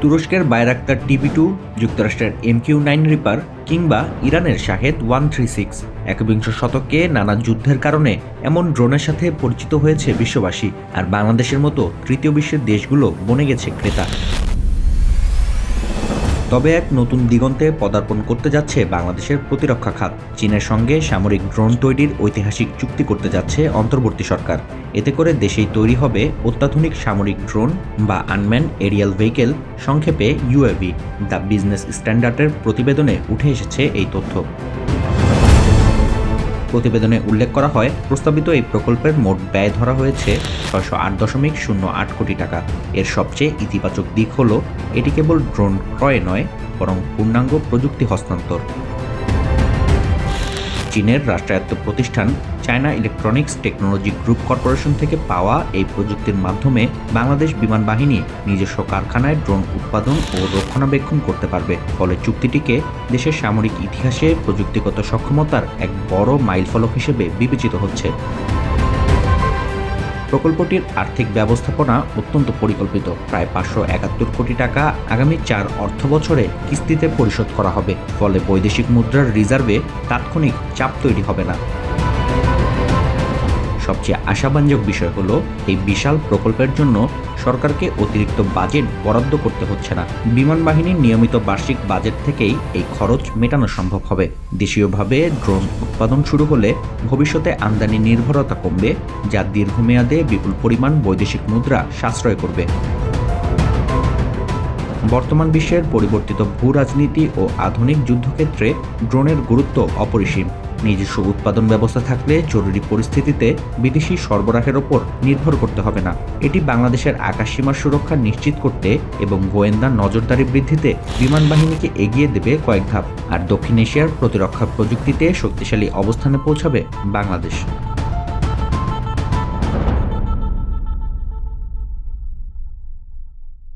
তুরস্কের বায়রাক্তার টিপি-2, যুক্তরাষ্ট্রের MQ-9 reaper কিংবা ইরানের শাহেদ 136 একবিংশ শতকে নানা যুদ্ধের কারণে এমন ড্রোনের সাথে পরিচিত হয়েছে বিশ্ববাসী। আর বাংলাদেশের মতো তৃতীয় বিশ্বের দেশগুলো বনে গেছে ক্রেতা। তবে এক নতুন দিগন্তে পদার্পণ করতে যাচ্ছে বাংলাদেশের প্রতিরক্ষা খাত। চীনের সঙ্গে সামরিক ড্রোন তৈরির ঐতিহাসিক চুক্তি করতে যাচ্ছে অন্তর্বর্তী সরকার। এতে করে দেশেই তৈরি হবে অত্যাধুনিক সামরিক ড্রোন বা আনম্যান এরিয়াল ভেহিকেল, সংক্ষেপে UAV। দ্য বিজনেস স্ট্যান্ডার্ডের প্রতিবেদনে উঠে এসেছে এই তথ্য। প্রতিবেদনে উল্লেখ করা হয়, প্রস্তাবিত এই প্রকল্পের মোট ব্যয় ধরা হয়েছে ৬০৮.০৮ কোটি টাকা। এর সবচেয়ে ইতিবাচক দিক হল এটি কেবল ড্রোন ক্রয় নয়, বরং পূর্ণাঙ্গ প্রযুক্তি হস্তান্তর। চীনের রাষ্ট্রায়ত্ত প্রতিষ্ঠান China electronics technology group corporation থেকে পাওয়া এই প্রযুক্তির মাধ্যমে বাংলাদেশ বিমান বাহিনী নিজস্ব কারখানায় ড্রোন উৎপাদন ও রক্ষণাবেক্ষণ করতে পারবে। ফলে চুক্তিটিকে দেশের সামরিক ইতিহাসে প্রযুক্তিগত সক্ষমতার এক বড় মাইলফলক হিসেবে বিবেচিত হচ্ছে। প্রকল্পটির আর্থিক ব্যবস্থাপনা অত্যন্ত পরিকল্পিত। প্রায় ৫৭১ কোটি টাকা আগামী ৪ অর্থবছরে কিস্তিতে পরিশোধ করা হবে। ফলে বৈদেশিক মুদ্রার রিজার্ভে তাৎক্ষণিক চাপ তৈরি হবে না। সবচেয়ে আশাব্যঞ্জক বিষয় হলো, এই বিশাল প্রকল্পের জন্য সরকারকে অতিরিক্ত বাজেট বরাদ্দ করতে হচ্ছে না। বিমান বাহিনীর নিয়মিত বার্ষিক বাজেট থেকেই এই খরচ মেটানো সম্ভব হবে। দেশীয়ভাবে ড্রোন উৎপাদন শুরু হলে ভবিষ্যতে আমদানি নির্ভরতা কমবে, যা দীর্ঘমেয়াদে বিপুল পরিমাণ বৈদেশিক মুদ্রা সাশ্রয় করবে। বর্তমান বিশ্বের পরিবর্তিত ভূ রাজনীতি ও আধুনিক যুদ্ধক্ষেত্রে ড্রোনের গুরুত্ব অপরিসীম। নিজস্ব উৎপাদন ব্যবস্থা থাকলে জরুরি পরিস্থিতিতে বিদেশি সরবরাহের ওপর নির্ভর করতে হবে না। এটি বাংলাদেশের আকাশসীমার সুরক্ষা নিশ্চিত করতে এবং গোয়েন্দা নজরদারি বৃদ্ধিতে বিমান বাহিনীকে এগিয়ে দেবে কয়েক ধাপ। আর দক্ষিণ এশিয়ার প্রতিরক্ষা প্রযুক্তিতে শক্তিশালী অবস্থানে পৌঁছাবে বাংলাদেশ।